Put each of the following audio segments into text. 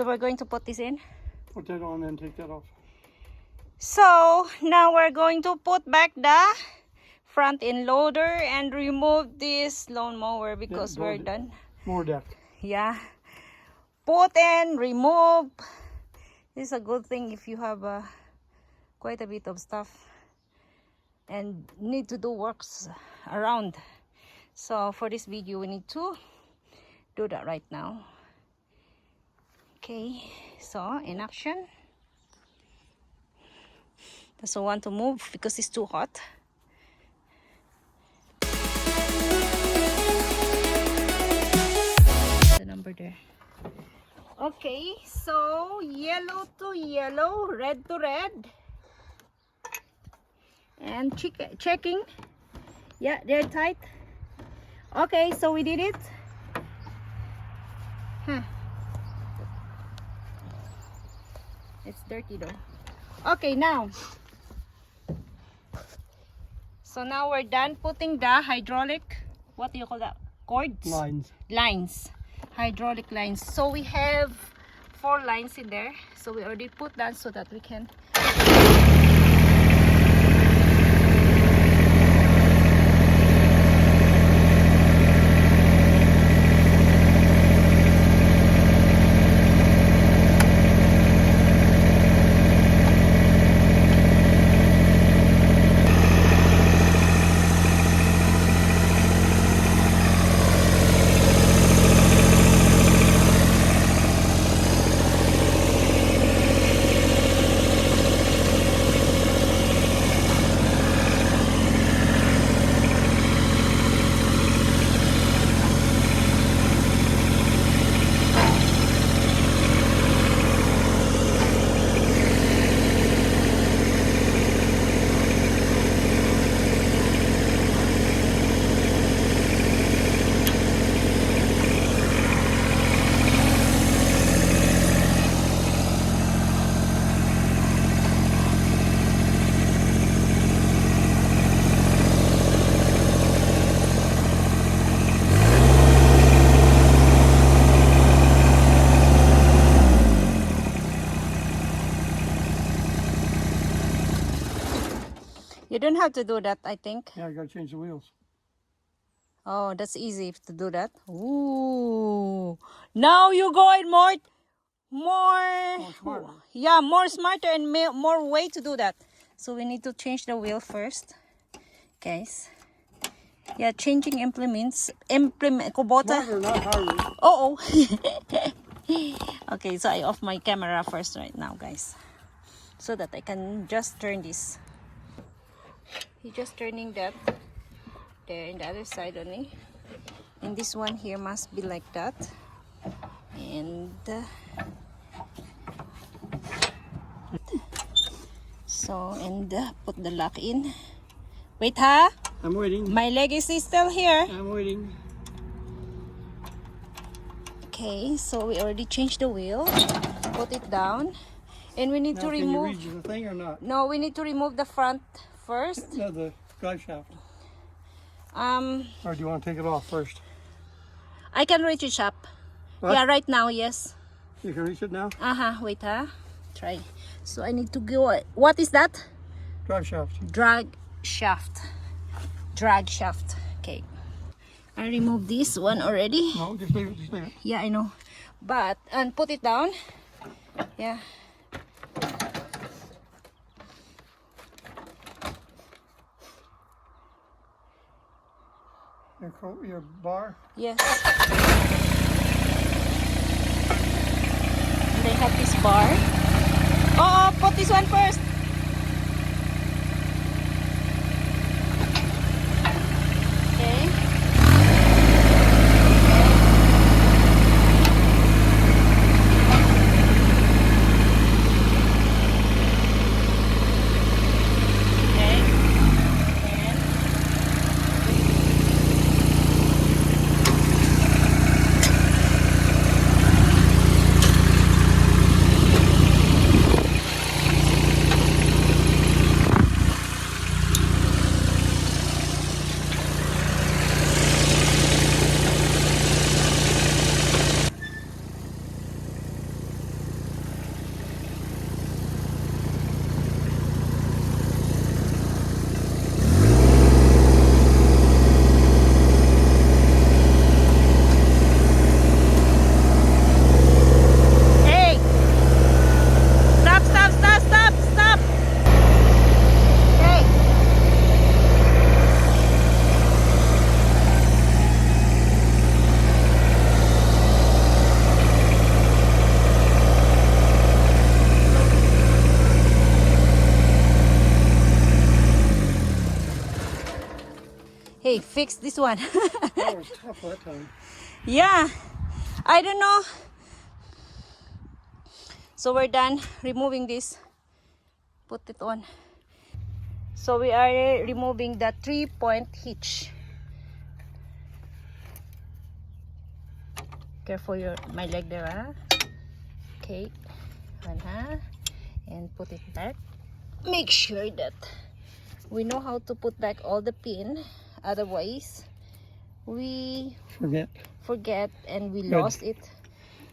So we're going to put this in. Put that on and take that off. So now we're going to put back the front end loader and remove this lawnmower because we're done. More depth. Yeah. Put and remove. This is a good thing if you have quite a bit of stuff and need to do works around. So for this video we need to do that right now. Okay, so in action. Doesn't want to move because it's too hot. The number there. Okay, so yellow to yellow, red to red. And checking. Yeah, they're tight. Okay, so we did it. Huh. It's dirty though. Okay, now. So now we're done putting the hydraulic, what do you call that? Cords? Lines. Lines. Hydraulic lines. So we have 4 lines in there. So we already put that so that we can. You don't have to do that, I think. Yeah, I gotta change the wheels. Oh, that's easy to do that. Ooh. Now you're going more Smarter. yeah, more smarter and more way to do that. So we need to change the wheel first. Guys. Yeah, changing implements. Kubota. Smarter, not harder. Oh. Okay, so I off my camera first right now, guys. So that I can just turn this. He's just turning that there in the other side only. And this one here must be like that. And so, and put the lock in. Wait, ha? I'm waiting. My leg is still here. I'm waiting. Okay, so we already changed the wheel. Put it down. And we need Now, to can you remove. reach the thing or not? No, we need to remove the front first. No, the drive shaft. Or do you want to take it off first? I can reach it up. What? Yeah, right now, yes. You can reach it now? Wait, try. So I need to go. What is that? Drive shaft. Drag shaft. Drag shaft. Okay. I removed this one already. No, just leave it, just leave it. Yeah, I know. But, and put it down. Yeah. Your bar? Yes. They have this bar. Oh, put this one first. Okay. fix this one. That was tough that time. Yeah, I don't know. So we're done removing this. Put it on. So we are removing the 3-point hitch. Careful my leg there, huh? Okay, and put it back. Make sure that we know how to put back all the pin. Otherwise, we forget and we lost it.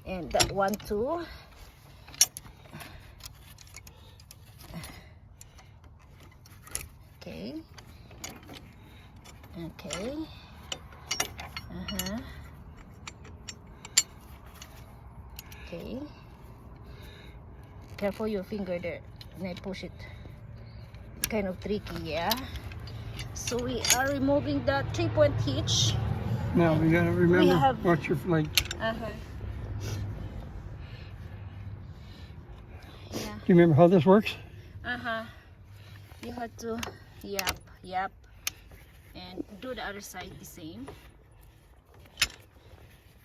And that one too. Okay. Okay. Okay. Careful your finger there. And I push it. Kind of tricky, yeah. So we are removing the 3-point hitch. Now we gotta remember have, watch your leg. Yeah. Do you remember how this works? You have to yap, and do the other side the same.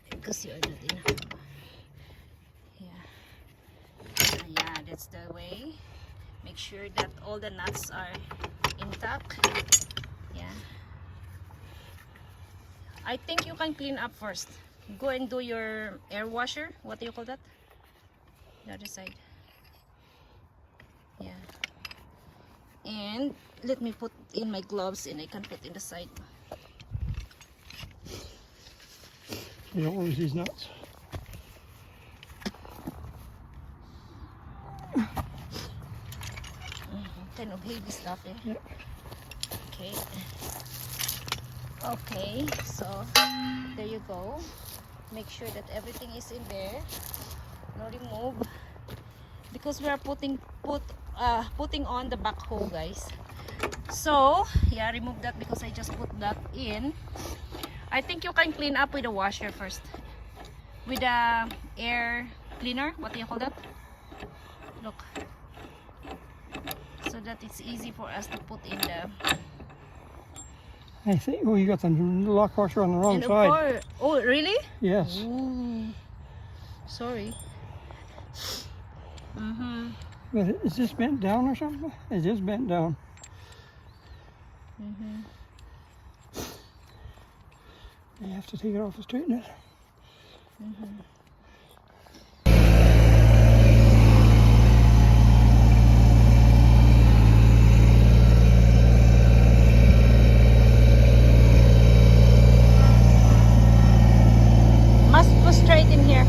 Because you're not enough. Yeah, that's the way. Make sure that all the nuts are intact. Yeah. I think you can clean up first. Go and do your air washer. What do you call that? The other side. Yeah. And let me put in my gloves and I can put in the side. You don't lose these nuts. Kind of heavy stuff there. Yep. Okay. Okay, so there you go. Make sure that everything is in there. No remove. Because we are putting on the backhoe, guys. So yeah, remove that because I just put that in. I think you can clean up with a washer first. With a air cleaner. What do you call that? Look. So that it's easy for us to put in the... I think, oh, you got the lock washer on the wrong side. Oh, really? Yes. Ooh. Sorry. But is this bent down or something? It is bent down. You have to take it off and straighten it. Must go straight in here.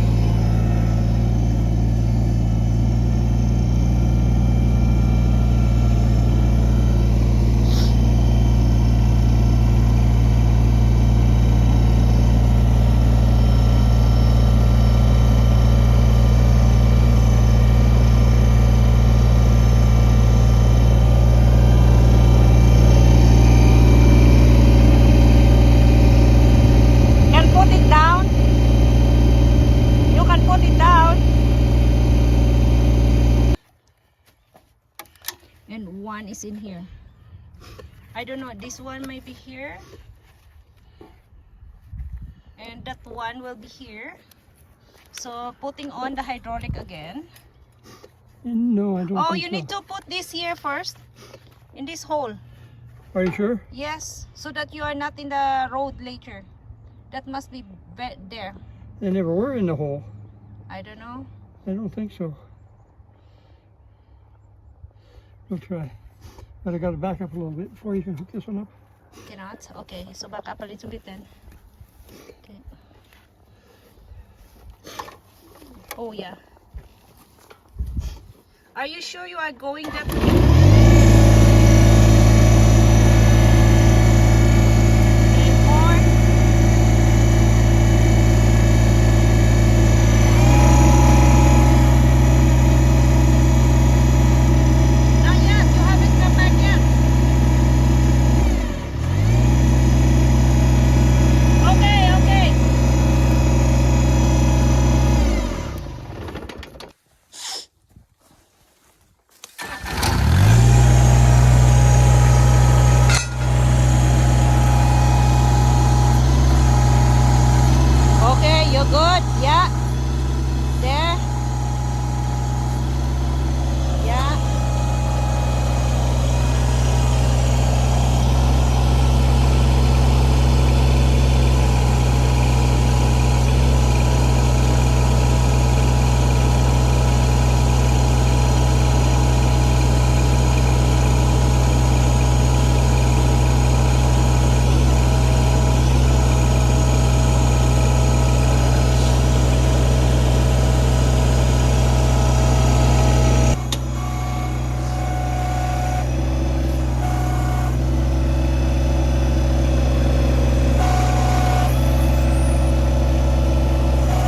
And one is in here. I don't know, this one might be here. And that one will be here. So putting on the hydraulic again. No, I don't think you need to put this here first. In this hole. Are you sure? Yes, so that you are not in the road later. That must be there. They never were in the hole. I don't know. I don't think so. We'll try. But I got to back up a little bit before you can hook this one up. Cannot? Okay, so back up a little bit then. Okay. Oh yeah. Are you sure you are going that way? You good? Yeah. There. Yeah.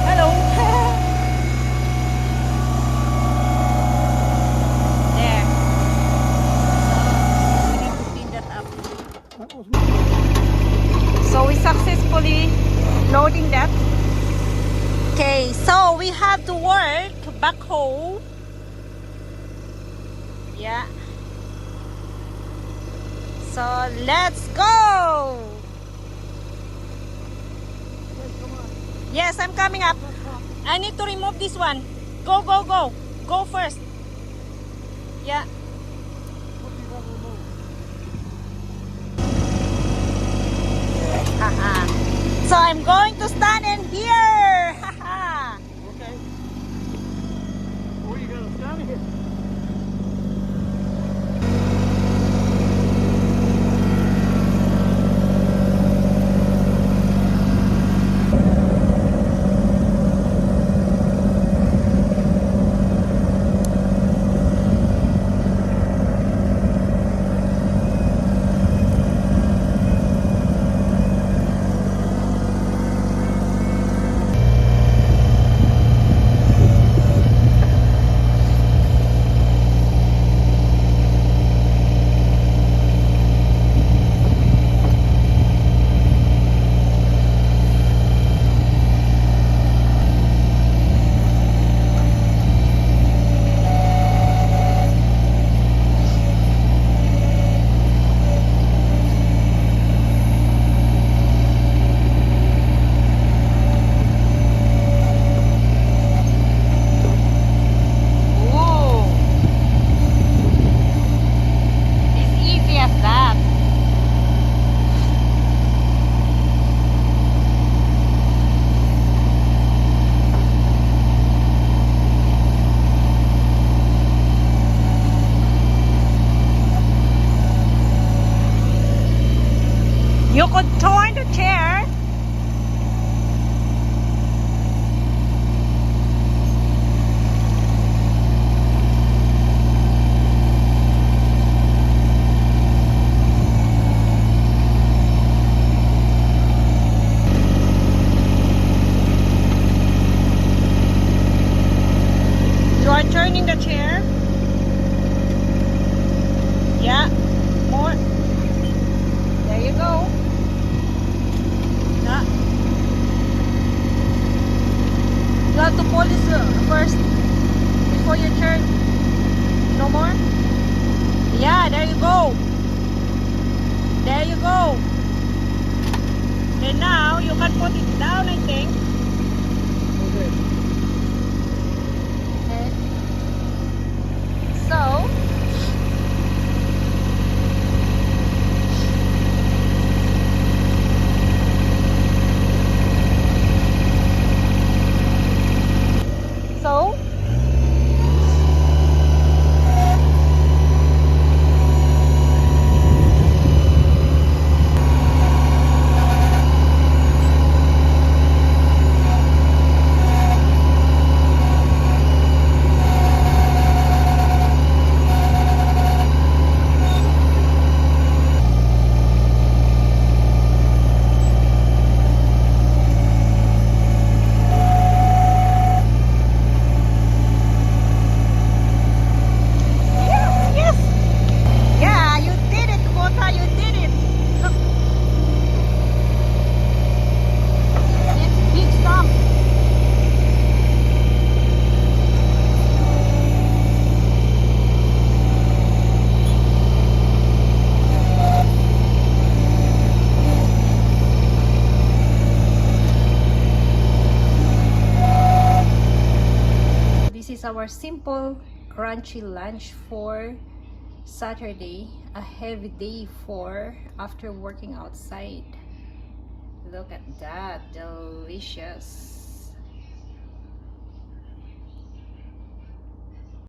Hello. There. So we need to clean that up. That was my So we successfully loading that. Okay, so we have to work backhoe. Yeah. So let's go. Yes, I'm coming up. I need to remove this one. Go, go, go. Go first. Yeah. Haha. So I'm going to stand in here. Haha. Okay. Oh, you gotta stand here. Ooh. It's easy as that. You could turn the chair. You are turning the chair. Yeah. More. There you go. Yeah. You have to pull this first before you turn. No more? Yeah, there you go. There you go. And now you can put it down, I think. Okay. Okay. So, so our simple crunchy lunch for Saturday, a heavy day for after working outside. Look at that, delicious.